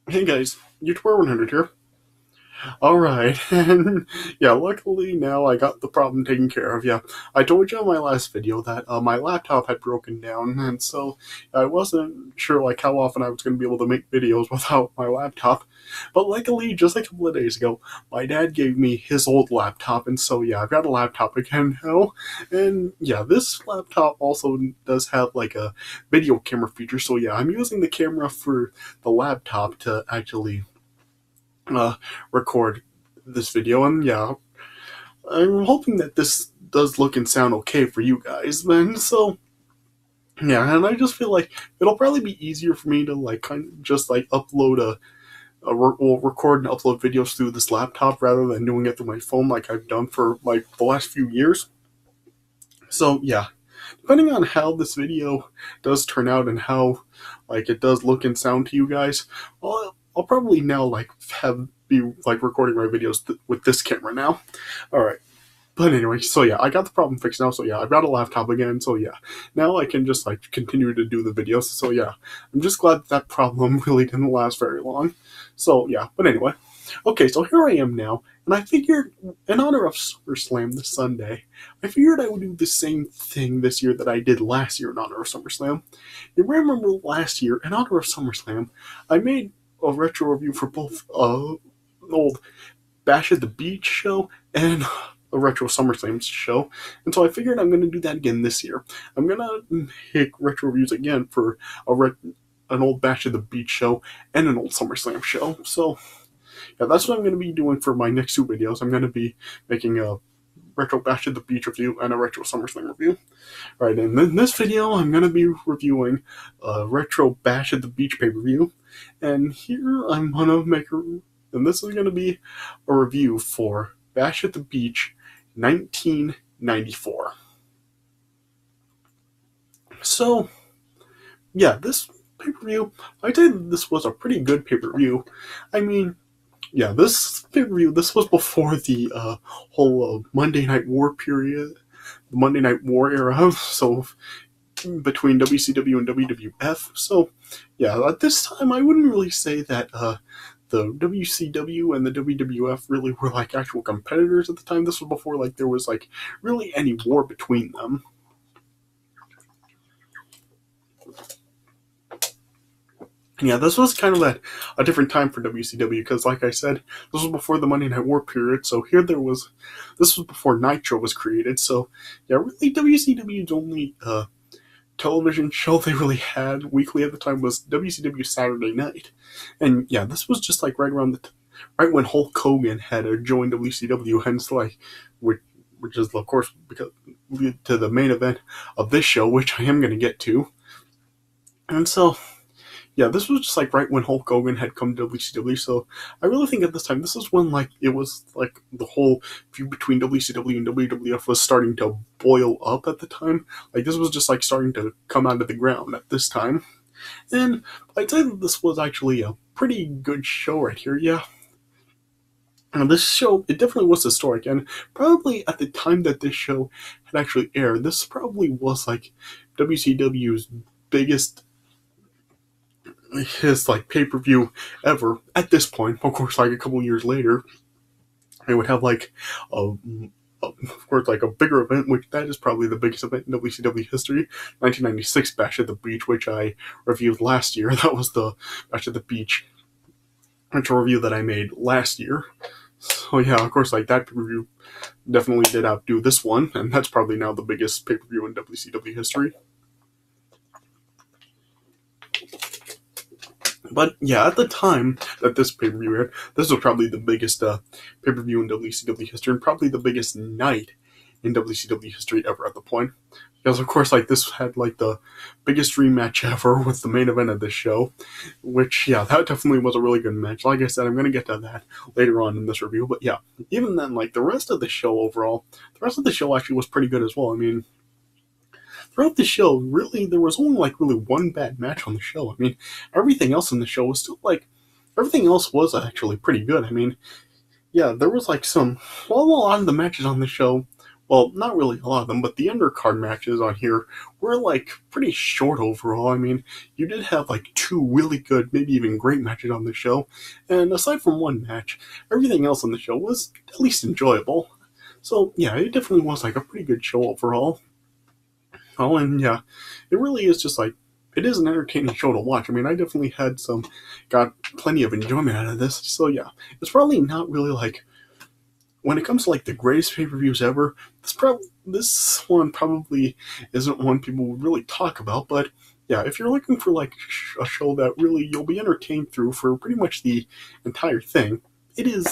Hey guys, YouTuber 100 here. Alright, and yeah, luckily now I got the problem taken care of. Yeah, I told you in my last video that my laptop had broken down, and so I wasn't sure like how often I was going to be able to make videos without my laptop. But luckily, just a couple of days ago, my dad gave me his old laptop, and so yeah, I've got a laptop again now. And yeah, this laptop also does have like a video camera feature, so yeah, I'm using the camera for the laptop to actually record this video, and yeah, I'm hoping that this does look and sound okay for you guys then. So yeah, and I just feel like it'll probably be easier for me to like kind of just like upload record and upload videos through this laptop rather than doing it through my phone like I've done for like the last few years. So yeah, depending on how this video does turn out and how like it does look and sound to you guys, I'll probably now like have be like recording my videos with this camera now. All right. But anyway, so yeah, I got the problem fixed now. So yeah, I've got a laptop again. So yeah, now I can just like continue to do the videos. So yeah, I'm just glad that problem really didn't last very long. So yeah, but anyway, okay, so here I am now, and I figured in honor of SummerSlam this Sunday, I figured I would do the same thing this year that I did last year in honor of SummerSlam. You remember last year in honor of SummerSlam, I made a retro review for both old Bash at the Beach show and a retro SummerSlam show, and so I figured I'm going to do that again this year. I'm going to make retro reviews again for an old Bash at the Beach show and an old SummerSlam show. So yeah, that's what I'm going to be doing for my next two videos. I'm going to be making a retro Bash at the Beach review and a retro SummerSlam review. Right, and in this video, I'm going to be reviewing a retro Bash at the Beach pay-per-view, and here I'm going to make and this is going to be a review for Bash at the Beach 1994. So, yeah, this pay-per-view, I'd say this was a pretty good pay-per-view. I mean, yeah, this pay-per-view, this was before the whole Monday Night War period, the Monday Night War era, so between WCW and WWF. So, yeah, at this time, I wouldn't really say that the WCW and the WWF really were like actual competitors at the time. This was before like there was like really any war between them. Yeah, this was kind of a different time for WCW because, like I said, this was before the Monday Night War period. So this was before Nitro was created. So yeah, really WCW's only television show they really had weekly at the time was WCW Saturday Night, and yeah, this was just like right when Hulk Hogan had joined WCW, hence like which is of course because to the main event of this show, which I am going to get to, and so yeah, this was just like right when Hulk Hogan had come to WCW. So I really think at this time, this is when like it was like the whole feud between WCW and WWF was starting to boil up at the time. Like this was just like starting to come out of the ground at this time. And I'd say that this was actually a pretty good show right here. Yeah. And this show, it definitely was historic, and probably at the time that this show had actually aired, this probably was like WCW's biggest his like pay-per-view ever at this point. Of course, like a couple years later, it would have like of course like a bigger event, which that is probably the biggest event in WCW history, 1996 Bash at the Beach, which I reviewed last year. That was the Bash at the Beach retro review that I made last year. So yeah, of course, like that pay-per-view definitely did outdo this one, and that's probably now the biggest pay-per-view in WCW history. But yeah, at the time that this pay-per-view aired, this was probably the biggest pay-per-view in WCW history, and probably the biggest night in WCW history ever at the point. Because of course, like this had like the biggest dream match ever with the main event of this show, which yeah, that definitely was a really good match. Like I said, I'm gonna get to that later on in this review. But yeah, even then, like the rest of the show overall, the rest of the show actually was pretty good as well. I mean, throughout the show, really, there was only like really one bad match on the show. I mean, everything else in the show was still like, everything else was actually pretty good. I mean, yeah, there was like well, a lot of the matches on the show well, not really a lot of them, but the undercard matches on here were like pretty short overall. I mean, you did have like two really good, maybe even great matches on the show, and aside from one match, everything else on the show was at least enjoyable. So yeah, it definitely was like a pretty good show overall. Oh, and yeah, it really is just like it is an entertaining show to watch. I mean, I definitely got plenty of enjoyment out of this. So yeah, it's probably not really like when it comes to like the greatest pay-per-views ever, this one probably isn't one people would really talk about. But yeah, if you're looking for like a show that really you'll be entertained through for pretty much the entire thing, it is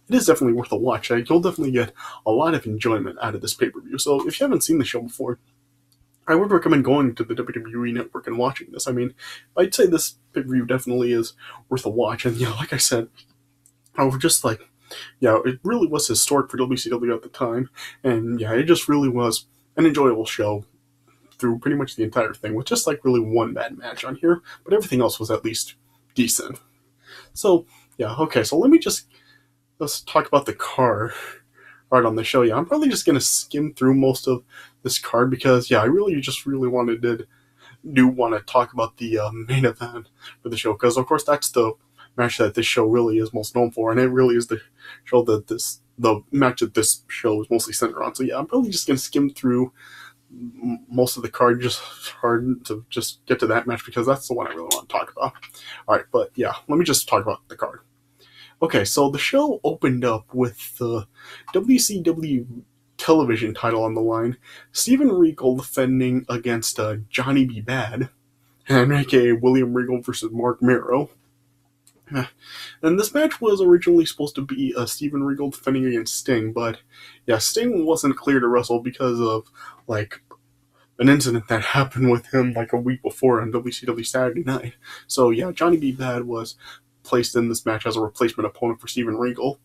definitely worth a watch. Like, you'll definitely get a lot of enjoyment out of this pay-per-view. So if you haven't seen the show before, I would recommend going to the WWE Network and watching this. I mean, I'd say this pay-per-view definitely is worth a watch. And yeah, like I said, I was just like, yeah, it really was historic for WCW at the time, and yeah, it just really was an enjoyable show through pretty much the entire thing, with just like really one bad match on here, but everything else was at least decent. So yeah, okay, so let's talk about the card right on the show. Yeah, I'm probably just gonna skim through most of this card because yeah, I really wanted to want to talk about the main event for the show, because of course that's the match that this show really is most known for, and it really is the match that this show is mostly centered on. So yeah, I'm probably just gonna skim through most of the card, just hard to just get to that match because that's the one I really want to talk about. All right, but yeah, let me just talk about the card. Okay, so the show opened up with the WCW television title on the line, Steven Regal defending against Johnny B. Bad, and aka William Regal versus Mark Mero. And this match was originally supposed to be Steven Regal defending against Sting, but yeah, Sting wasn't clear to wrestle because of like an incident that happened with him like a week before on WCW Saturday Night. So yeah, Johnny B. Bad was placed in this match as a replacement opponent for Steven Regal,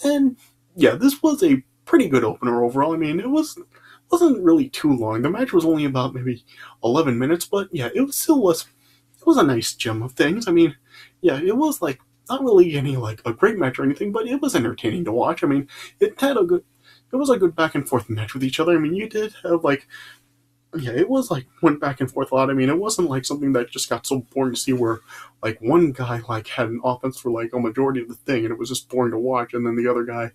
and yeah, this was a pretty good opener overall. I mean, wasn't really too long. The match was only about maybe 11 minutes, but yeah, it was a nice gem of things. I mean, yeah, it was like not really any like a great match or anything, but it was entertaining to watch. I mean, it was a good back and forth match with each other. I mean, you did have like, yeah, it was like went back and forth a lot. I mean, it wasn't like something that just got so boring to see where like one guy like had an offense for like a majority of the thing and it was just boring to watch, and then the other guy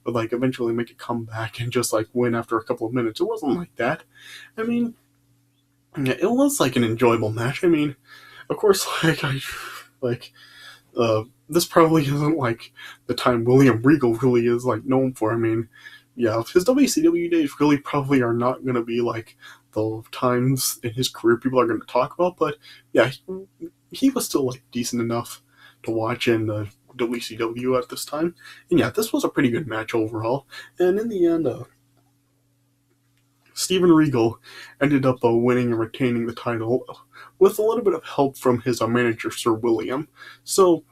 would like eventually make a comeback and just like win after a couple of minutes. It wasn't like that. I mean, yeah, it was like an enjoyable match. I mean, of course, like this probably isn't like the time William Regal really is like known for. I mean, yeah, his WCW days really probably are not going to be like the times in his career people are going to talk about, but yeah, he was still like decent enough to watch in WCW at this time. And yeah, this was a pretty good match overall. And in the end, Steven Regal ended up winning and retaining the title with a little bit of help from his manager, Sir William. So,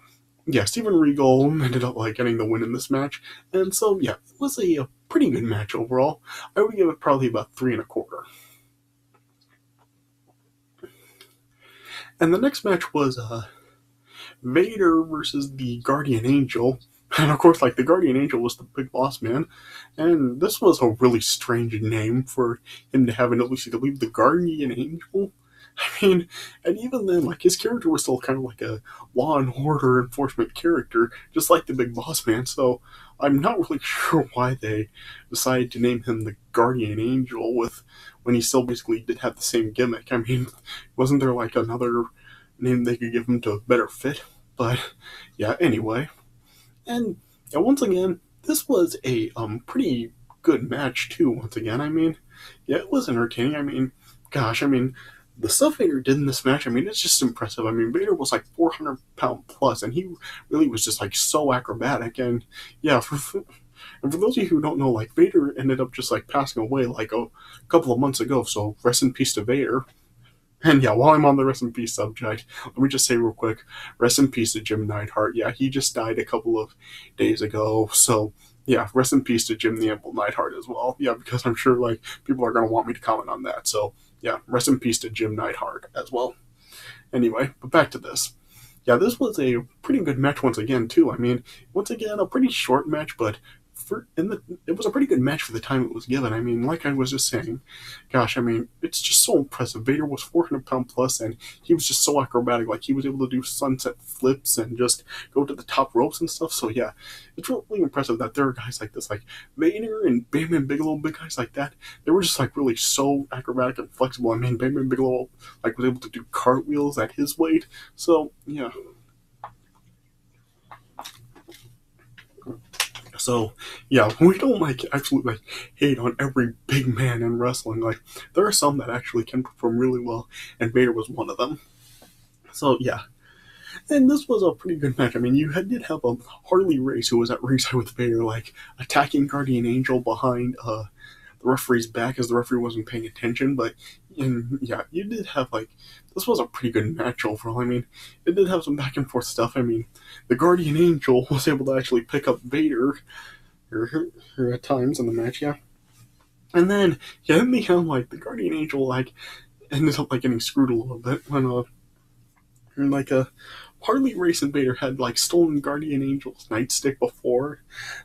yeah, Steven Regal ended up like getting the win in this match, and so yeah, it was a pretty good match overall. I would give it probably about 3.25. And the next match was Vader versus the Guardian Angel. And of course, like, the Guardian Angel was the big boss man. And this was a really strange name for him to have in WCW, the Guardian Angel. I mean, and even then, like, his character was still kind of like a law and order enforcement character, just like the big boss man. So I'm not really sure why they decided to name him the Guardian Angel when he still basically did have the same gimmick. I mean, wasn't there like another name they could give him to better fit? But yeah, anyway. And yeah, once again, this was a pretty good match too. Once again, I mean, yeah, it was entertaining. I mean, gosh, I mean, the stuff Vader did in this match, I mean, it's just impressive. I mean, Vader was like 400-pound plus, and he really was just like so acrobatic. And yeah, and for those of you who don't know, like, Vader ended up just like passing away like a couple of months ago. So rest in peace to Vader. And yeah, while I'm on the rest in peace subject, let me just say real quick, rest in peace to Jim Neidhart. Yeah, he just died a couple of days ago, so yeah, rest in peace to Jim the Anvil Neidhart as well. Yeah, because I'm sure like people are going to want me to comment on that, so yeah, rest in peace to Jim Neidhart as well. Anyway, but back to this. Yeah, this was a pretty good match once again, too. I mean, once again, a pretty short match, but it was a pretty good match for the time it was given. I mean, like I was just saying, gosh, I mean, it's just so impressive. Vader was 400 pound plus, and he was just so acrobatic. Like, he was able to do sunset flips and just go to the top ropes and stuff. So yeah, it's really impressive that there are guys like this, like Vader and Bam Bam Bigelow, big guys like that. They were just like really so acrobatic and flexible. I mean, Bam Bam Bigelow like was able to do cartwheels at his weight. So yeah. So yeah, we don't like absolutely like hate on every big man in wrestling. Like, there are some that actually can perform really well, and Vader was one of them. So yeah, and this was a pretty good match. I mean, did have a Harley Race who was at ringside with Vader, like attacking Guardian Angel behind the referee's back as the referee wasn't paying attention. But and yeah, you did have like this was a pretty good match overall. I mean, it did have some back and forth stuff. I mean, the Guardian Angel was able to actually pick up Vader or at times in the match, yeah. And then yeah, in the end, like the Guardian Angel like ended up like getting screwed a little bit when like a Harley Race and Vader had like stolen Guardian Angel's nightstick before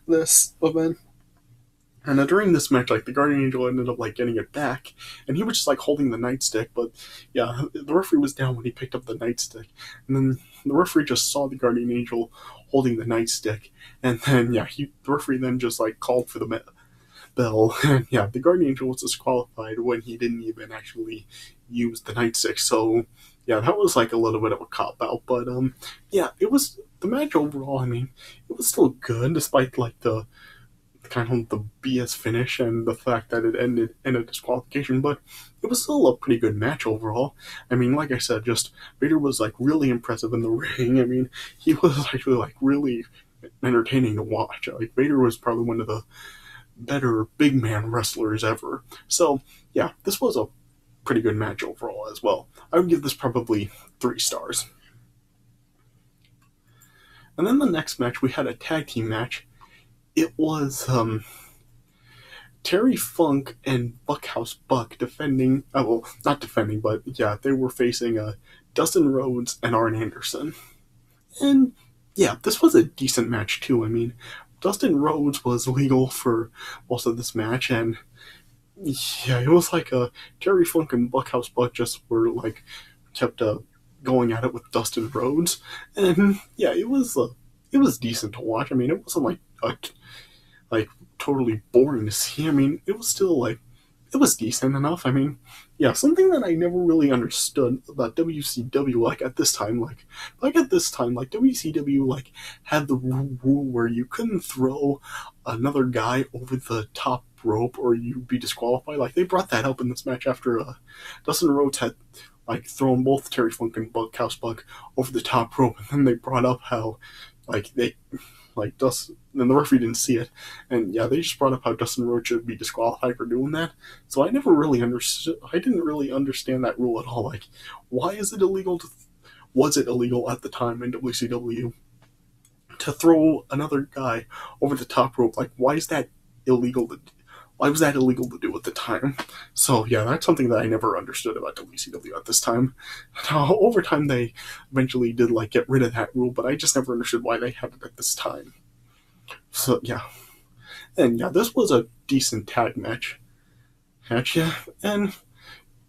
this event. And during this match, like the Guardian Angel ended up like getting it back, and he was just like holding the nightstick. But yeah, the referee was down when he picked up the nightstick, and then the referee just saw the Guardian Angel holding the nightstick, and then yeah, the referee then just like called for the bell, and yeah, the Guardian Angel was disqualified when he didn't even actually use the nightstick. So yeah, that was like a little bit of a cop out, but yeah, it was the match overall. I mean, it was still good despite like the kind of the BS finish and the fact that it ended in a disqualification, but it was still a pretty good match overall. I mean, like I said, just Vader was like really impressive in the ring. I mean, he was actually like really entertaining to watch. Like, Vader was probably one of the better big man wrestlers ever. So yeah, this was a pretty good match overall as well. I would give this probably 3 stars. And then the next match, we had a tag team match. It was Terry Funk and Bunkhouse Buck defending. Well, not defending, but yeah, they were facing Dustin Rhodes and Arn Anderson. And yeah, this was a decent match too. I mean, Dustin Rhodes was legal for most of this match, and yeah, it was like Terry Funk and Bunkhouse Buck just were like kept going at it with Dustin Rhodes, and yeah, it was decent to watch. I mean, it wasn't like totally boring to see. I mean, it was still like it was decent enough. I mean, yeah, something that I never really understood about WCW like at this time, like WCW like had the rule where you couldn't throw another guy over the top rope or you'd be disqualified. Like, they brought that up in this match after Dustin Rhodes had like thrown both Terry Funk and Bunkhouse Buck over the top rope, and then they brought up how like they like Dustin, and the referee didn't see it, and yeah, they just brought up how Dustin Rhodes should be disqualified for doing that. So I never really understood. I didn't really understand that rule at all. Like, why is it illegal was it illegal at the time in WCW to throw another guy over the top rope? Like, why is that illegal why was that illegal to do at the time? So yeah, that's something that I never understood about WCW at this time. Over time, they eventually did like get rid of that rule, but I just never understood why they had it at this time. So yeah, and yeah, this was a decent tag match. Yeah, and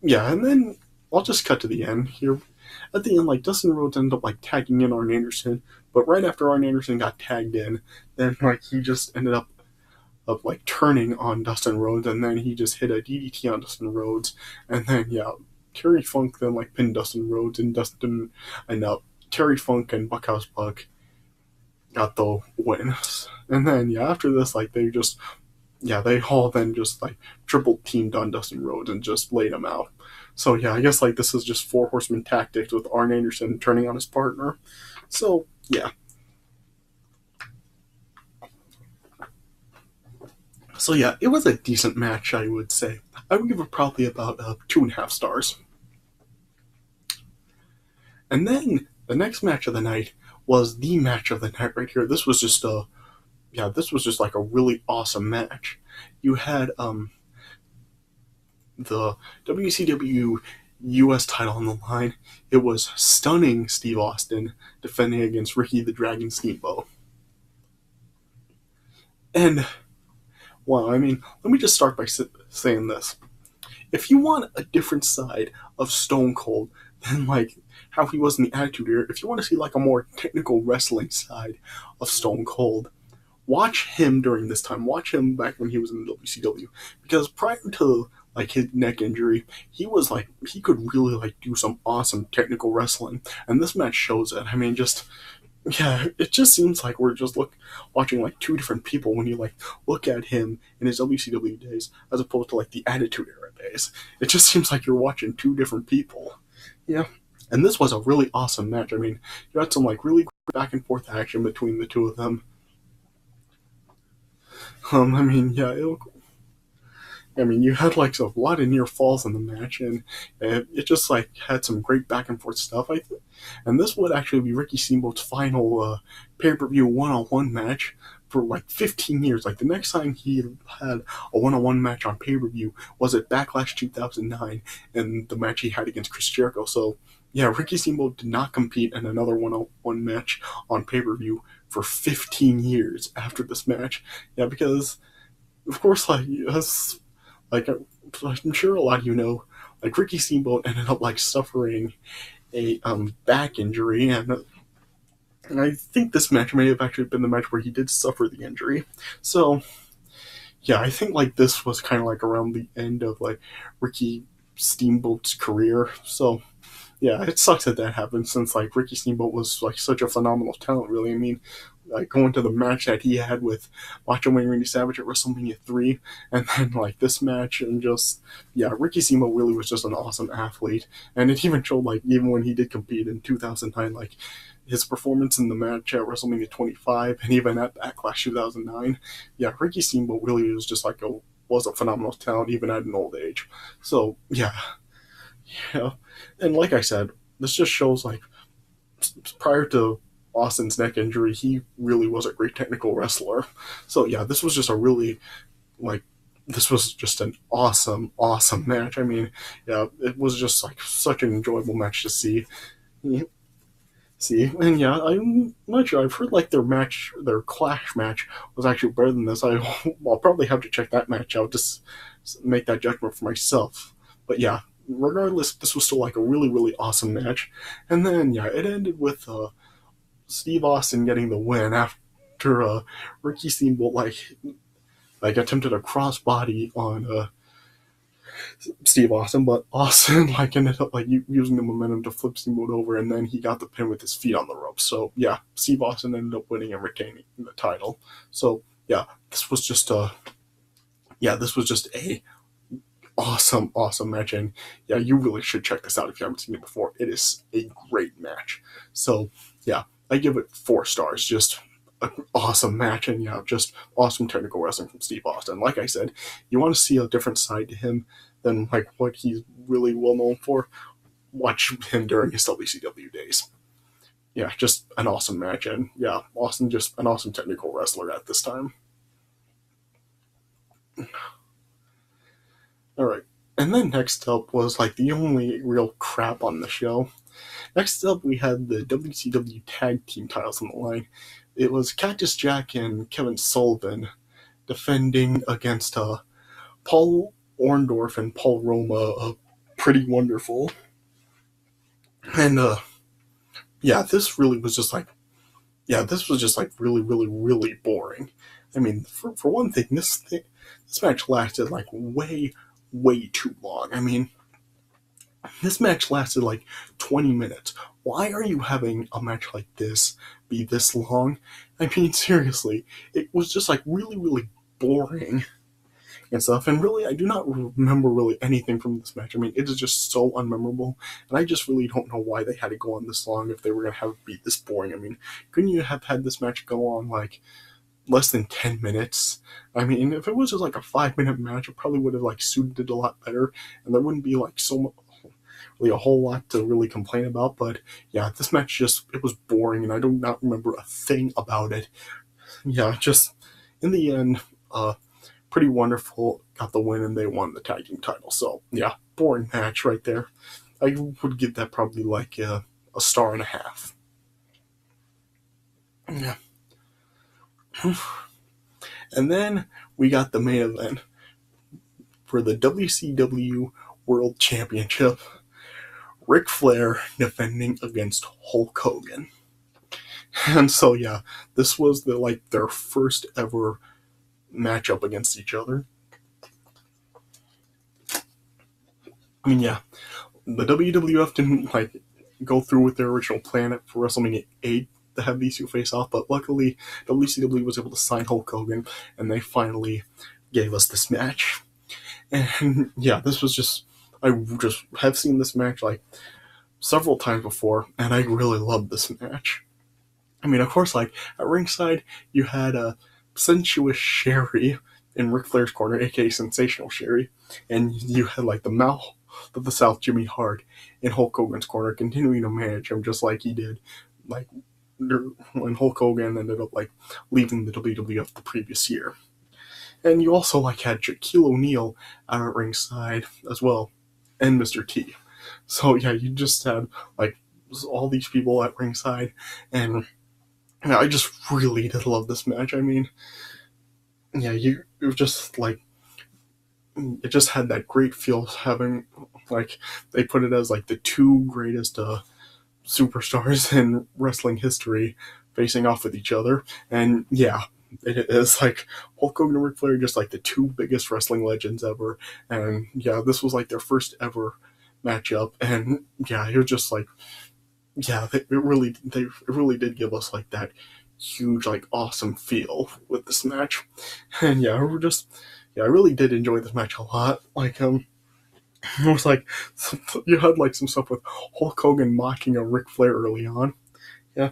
yeah, and then I'll just cut to the end here. At the end, like Dustin Rhodes ended up like tagging in Arn Anderson, but right after Arn Anderson got tagged in, then like he just ended up of like turning on Dustin Rhodes, and then he just hit a DDT on Dustin Rhodes, and then yeah, Terry Funk then like pinned Dustin Rhodes, and Terry Funk and Bunkhouse Buck got the win. And then yeah, after this, like they all then just like triple teamed on Dustin Rhodes and just laid him out. So yeah, I guess like this is just 4 horseman tactics with Arn Anderson turning on his partner. So yeah. So yeah, it was a decent match, I would say. I would give it probably about 2.5 stars. And then the next match of the night was the match of the night right here. This was just like a really awesome match. You had the WCW US title on the line. It was stunning Steve Austin defending against Ricky the Dragon Steamboat. And Well, I mean, let me just start by saying this. If you want a different side of Stone Cold than like how he was in the Attitude Era, if you want to see like a more technical wrestling side of Stone Cold, watch him during this time. Watch him back when he was in the WCW, because prior to like his neck injury, he could really like do some awesome technical wrestling, and this match shows it. I mean, just yeah, it just seems like we're just watching like two different people when you like look at him in his WCW days as opposed to like the Attitude Era days. It just seems like you're watching two different people. Yeah. And this was a really awesome match. I mean, you had some like really great back and forth action between the two of them. I mean, yeah, you had like a lot of near falls in the match, and it just like had some great back and forth stuff. And this would actually be Ricky Steamboat's final pay-per-view one-on-one match for like 15 years. Like the next time he had a one-on-one match on pay-per-view was at Backlash 2009, and the match he had against Chris Jericho. So yeah, Ricky Steamboat did not compete in another one-on-one match on pay-per-view for 15 years after this match. Yeah, because of course, like I'm sure a lot of you know, like Ricky Steamboat ended up like suffering a back injury, and I think this match may have actually been the match where he did suffer the injury. So yeah, I think like this was kind of like around the end of like Ricky Steamboat's career. So yeah, it sucks that happened, since like Ricky Steamboat was like such a phenomenal talent. Really, I mean, like going to the match that he had with Macho Man Randy Savage at WrestleMania 3, and then like this match, and just yeah, Ricky Steamboat really was just an awesome athlete, and it even showed like even when he did compete in 2009, like his performance in the match at WrestleMania 25 and even at Backlash 2009. Yeah, Ricky Steamboat really was a phenomenal talent even at an old age. So yeah, and like I said, this just shows like prior to Austin's neck injury, he really was a great technical wrestler. So yeah, this was just a really like this was just an awesome match. I mean, yeah, it was just like such an enjoyable match to see. And yeah, I'm not sure. I've heard like their Clash match was actually better than this. I'll probably have to check that match out to make that judgment for myself. But yeah, regardless, this was still like a really awesome match. And then yeah, it ended with Steve Austin getting the win after Ricky Steamboat like attempted a crossbody on Steve Austin, but Austin like ended up like using the momentum to flip Steamboat over, and then he got the pin with his feet on the rope. So yeah, Steve Austin ended up winning and retaining the title. So yeah, this was just a awesome match, and yeah, you really should check this out if you haven't seen it before. It is a great match. So yeah, I give it 4 stars. Just an awesome match, and yeah, just awesome technical wrestling from Steve Austin. Like I said, you want to see a different side to him than like what he's really well known for, watch him during his WCW days. Yeah, just an awesome match, and yeah, Austin just an awesome technical wrestler at this time. Alright. And then next up was like the only real crap on the show. Next up, we had the WCW Tag Team titles on the line. It was Cactus Jack and Kevin Sullivan defending against Paul Orndorff and Paul Roma, Pretty Wonderful. And yeah, this was just like really boring. I mean, for one thing, this match lasted like way too long. I mean, this match lasted like 20 minutes. Why are you having a match like this be this long? I mean, seriously, it was just like really boring and stuff. And really, I do not remember really anything from this match. I mean, it is just so unmemorable, and I just really don't know why they had to go on this long if they were going to have it be this boring. I mean, couldn't you have had this match go on like less than 10 minutes? I mean, if it was just like a 5-minute match, it probably would have like suited it a lot better, and there wouldn't be like really a whole lot to really complain about. But yeah, this match it was boring, and I do not remember a thing about it. Yeah, just in the end, Pretty Wonderful got the win, and they won the tag team title. So yeah, boring match right there. I would give that probably like a 1.5 stars. Yeah. And then we got the main event for the WCW World Championship. Ric Flair defending against Hulk Hogan. And so yeah, this was their first ever matchup against each other. I mean, yeah, the WWF didn't go through with their original plan for WrestleMania 8 to have these two face off, but luckily WCW was able to sign Hulk Hogan, and they finally gave us this match. And yeah, this was just, I just have seen this match several times before, and I really loved this match. I mean, of course, at ringside, you had a sensuous Sherry in Ric Flair's corner, aka Sensational Sherry, and you had the mouth of the South, Jimmy Hart, in Hulk Hogan's corner, continuing to manage him just like he did, when Hulk Hogan ended up leaving the WWF the previous year. And you also had Shaquille O'Neal out at ringside as well, and Mr. T. So yeah, you just had all these people at ringside, and yeah, I just really did love this match. I mean, yeah, it was just it just had that great feel having they put it as the two greatest superstars in wrestling history facing off with each other. And yeah, it is Hulk Hogan and Ric Flair, just the two biggest wrestling legends ever. And yeah, this was their first ever matchup, and yeah, it was just yeah, it really did give us that huge you feel with this match. And yeah, I really did enjoy this match a lot. It was you had some stuff with Hulk Hogan mocking a Ric Flair early on. Yeah.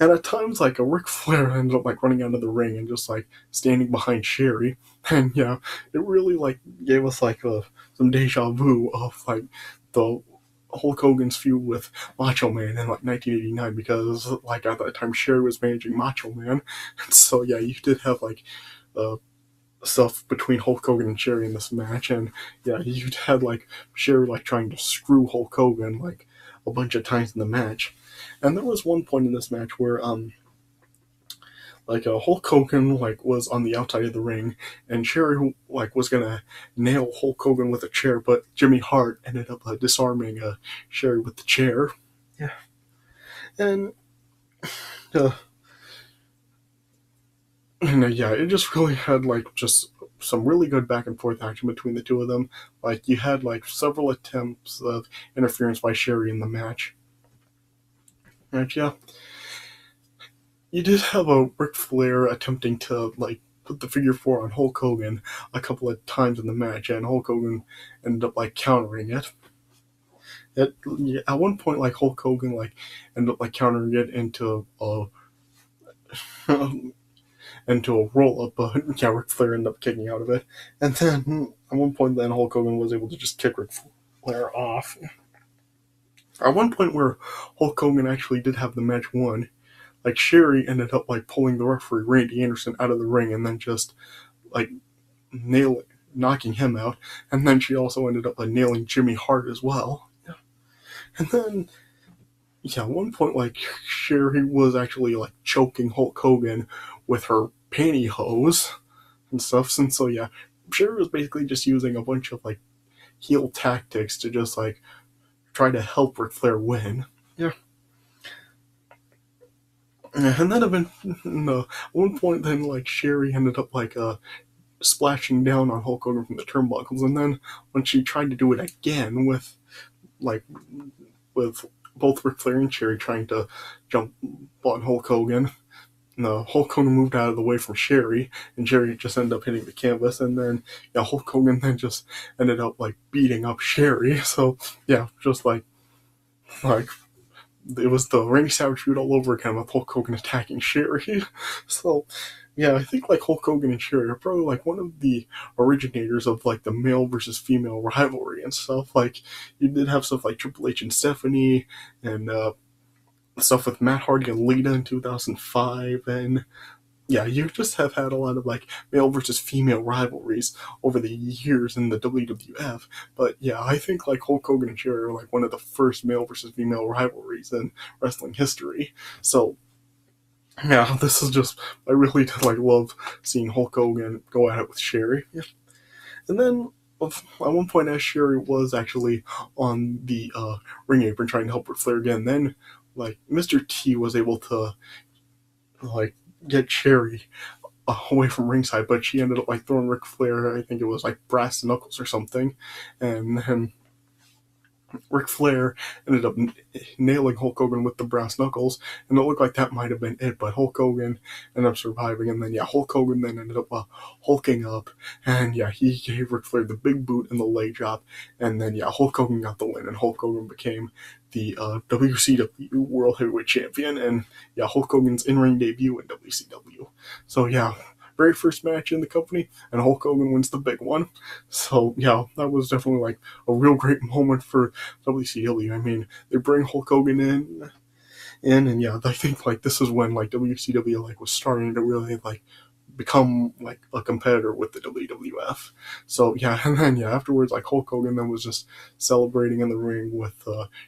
And at times, a Ric Flair ended up running out of the ring and just standing behind Sherry. And yeah, it really gave us some deja vu of the Hulk Hogan's feud with Macho Man in 1989, because at that time Sherry was managing Macho Man. And so yeah, you did have stuff between Hulk Hogan and Sherry in this match, and yeah, you had Sherry trying to screw Hulk Hogan a bunch of times in the match. And there was one point in this match where Hulk Hogan was on the outside of the ring, and Sherry was gonna nail Hulk Hogan with a chair, but Jimmy Hart ended up disarming Sherry with the chair. Yeah, and yeah, it just really had just some really good back and forth action between the two of them. You had several attempts of interference by Sherry in the match. And yeah, you did have a Ric Flair attempting to put the figure four on Hulk Hogan a couple of times in the match, and Hulk Hogan ended up countering it. At one point, Hulk Hogan ended up countering it into a into a roll up, but yeah, Ric Flair ended up kicking out of it. And then at one point, then Hulk Hogan was able to just kick Ric Flair off. At one point where Hulk Hogan actually did have the match won, Sherry ended up pulling the referee Randy Anderson out of the ring, and then just knocking him out. And then she also ended up nailing Jimmy Hart as well. Yeah. And then yeah, at one point Sherry was actually choking Hulk Hogan with her pantyhose and stuff. And so yeah, Sherry was basically just using a bunch of heel tactics to just try to help Ric Flair win. Yeah. And then at one point, then Sherry ended up splashing down on Hulk Hogan from the turnbuckles, and then when she tried to do it again with both Ric Flair and Sherry trying to jump on Hulk Hogan, Hulk Hogan moved out of the way from Sherry, and Sherry just ended up hitting the canvas, and then yeah, Hulk Hogan then just ended up beating up Sherry. So yeah, just it was the Randy Savage feud all over again with Hulk Hogan attacking Sherry. So yeah, I think Hulk Hogan and Sherry are probably one of the originators of the male versus female rivalry and stuff. You did have stuff Triple H and Stephanie, and stuff with Matt Hardy and Lita in 2005, and yeah, you just have had a lot of male versus female rivalries over the years in the WWF. But yeah, I think Hulk Hogan and Sherry are one of the first male versus female rivalries in wrestling history. So Yeah, this is just, I really did like love seeing Hulk Hogan go at it with Sherry. Yeah. And then at one point, as Sherry was actually on the ring apron trying to help with Flair again, then like Mr. T was able to like get Sherry away from ringside, but she ended up like throwing Ric Flair. I think it was like brass knuckles or something, and then Ric Flair ended up nailing Hulk Hogan with the brass knuckles, and it looked like that might have been it, but Hulk Hogan ended up surviving, and then, yeah, Hulk Hogan then ended up hulking up, and, yeah, he gave Ric Flair the big boot and the leg drop, and then, yeah, Hulk Hogan got the win, and Hulk Hogan became the WCW World Heavyweight Champion, and, yeah, Hulk Hogan's in-ring debut in WCW. So, yeah, very first match in the company, and Hulk Hogan wins the big one. So, yeah, that was definitely like a real great moment for WCW. I mean, they bring Hulk Hogan in, and yeah, I think like this is when like WCW like was starting to really like become like a competitor with the WWF. So yeah, and then yeah, afterwards like Hulk Hogan then was just celebrating in the ring with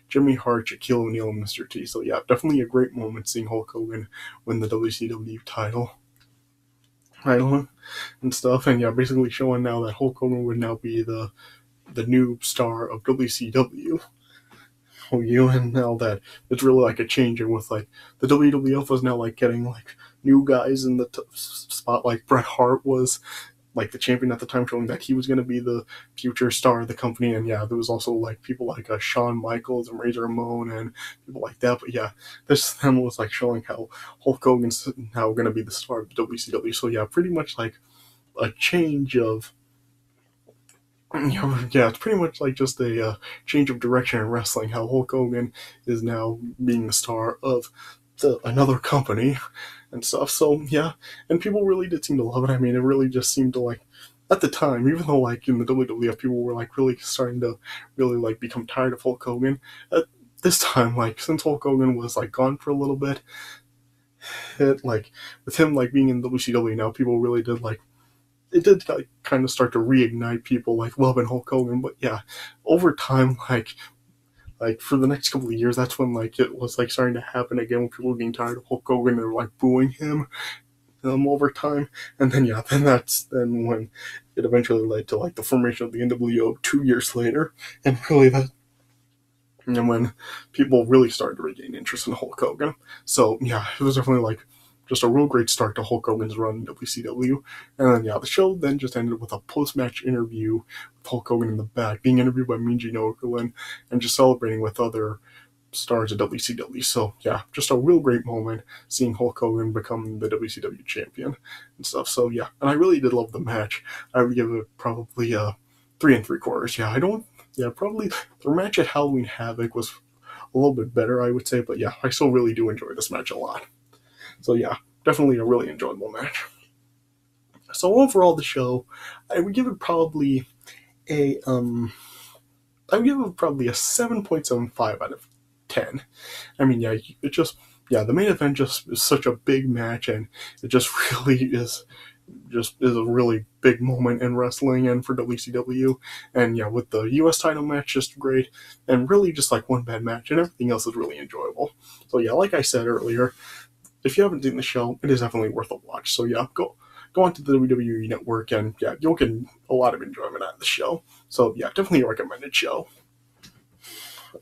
Jimmy Hart, Shaquille O'Neal, and Mr. T. So yeah, definitely a great moment seeing Hulk Hogan win the WCW title and stuff, and yeah, basically showing now that Hulk Hogan would now be the new star of WCW. And now that it's really like a change, and with like the WWF was now like getting like new guys in the spot. Like Bret Hart was like the champion at the time, showing that he was going to be the future star of the company. And yeah, there was also like people like Shawn Michaels and Razor Ramon and people like that. But yeah, this then was like showing how Hulk Hogan's now going to be the star of the WCW. So yeah, pretty much like a change of, yeah, it's pretty much like just a change of direction in wrestling. How Hulk Hogan is now being the star of another company and stuff. So yeah, and people really did seem to love it. I mean, it really just seemed to like, at the time, even though like in the WWF people were like really starting to really like become tired of Hulk Hogan, at this time, like since Hulk Hogan was like gone for a little bit, it like with him like being in WCW now, people really did like, it did like, kind of start to reignite people like loving Hulk Hogan. But yeah, over time, like for the next couple of years, that's when like it was like starting to happen again, when people were getting tired of Hulk Hogan and like booing him over time. And then yeah, then that's then when it eventually led to like the formation of the NWO 2 years later, and really that, and when people really started to regain interest in Hulk Hogan. So yeah, it was definitely like just a real great start to Hulk Hogan's run in WCW. And then yeah, the show then just ended with a post-match interview with Hulk Hogan in the back, being interviewed by Mean Gene Okerlund, and just celebrating with other stars of WCW. So yeah, just a real great moment seeing Hulk Hogan become the WCW champion and stuff. So yeah, and I really did love the match. I would give it probably 3 3/4. Yeah, I don't. Yeah, probably the match at Halloween Havoc was a little bit better, I would say. But yeah, I still really do enjoy this match a lot. So yeah, definitely a really enjoyable match. So overall, the show, I would give it probably a I would give it probably a 7.75 out of 10. I mean, yeah, it just, yeah, the main event just is such a big match, and it just really is a really big moment in wrestling and for WCW. And yeah, with the US title match, just great, and really just like one bad match, and everything else is really enjoyable. So yeah, like I said earlier, if you haven't seen the show, it is definitely worth a watch. So yeah, go onto the WWE Network, and yeah, you'll get a lot of enjoyment out of the show. So yeah, definitely a recommended show.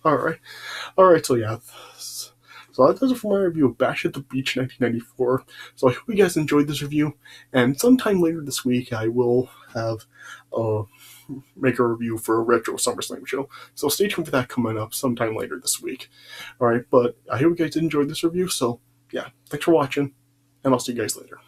All right. So yeah, so that does it for my review of Bash at the Beach 1994. So I hope you guys enjoyed this review, and sometime later this week I will have make a review for a retro SummerSlam show. So stay tuned for that coming up sometime later this week. All right, but I hope you guys enjoyed this review. So yeah, thanks for watching, and I'll see you guys later.